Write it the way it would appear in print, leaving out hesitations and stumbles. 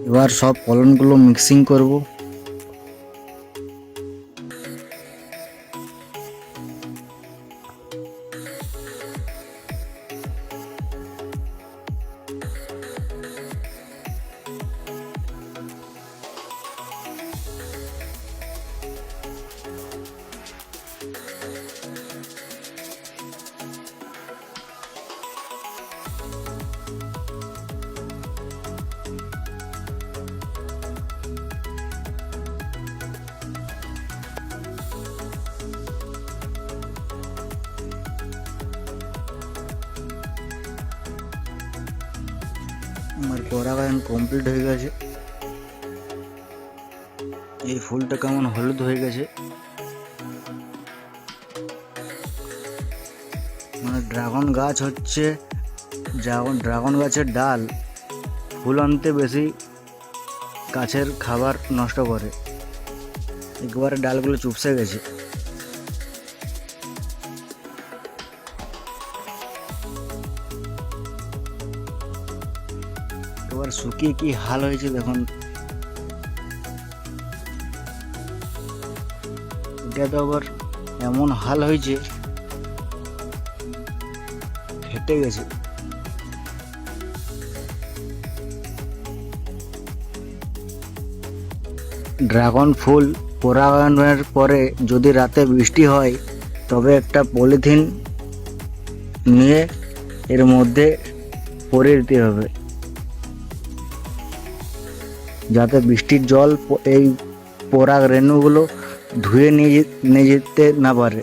এবার সব পলনগুলো মিক্সিং করব। আমার পরাগায়ন কমপ্লিট হয়ে গেছে। এই ফুলটা কেমন হলুদ হয়ে গেছে, মানে ড্রাগন গাছ হচ্ছে, ড্রাগন গাছের ডাল ফুল আনতে বেশি গাছের খাবার নষ্ট করে। একবারে ডালগুলো চুপসে গেছে। এবার শুকিয়ে কি হাল হয়েছে দেখুন। এটা তো আবার এমন হাল হয়েছে, ফেটে গেছে। ড্রাগন ফুল পরাগায়নের পরে যদি রাতে বৃষ্টি হয় তবে একটা পলিথিন নিয়ে এর মধ্যে পরিয়ে দিতে হবে, যাতে বৃষ্টির জল এই পরাগ রেণুগুলো ধুয়ে নিয়ে যেতে না পারে।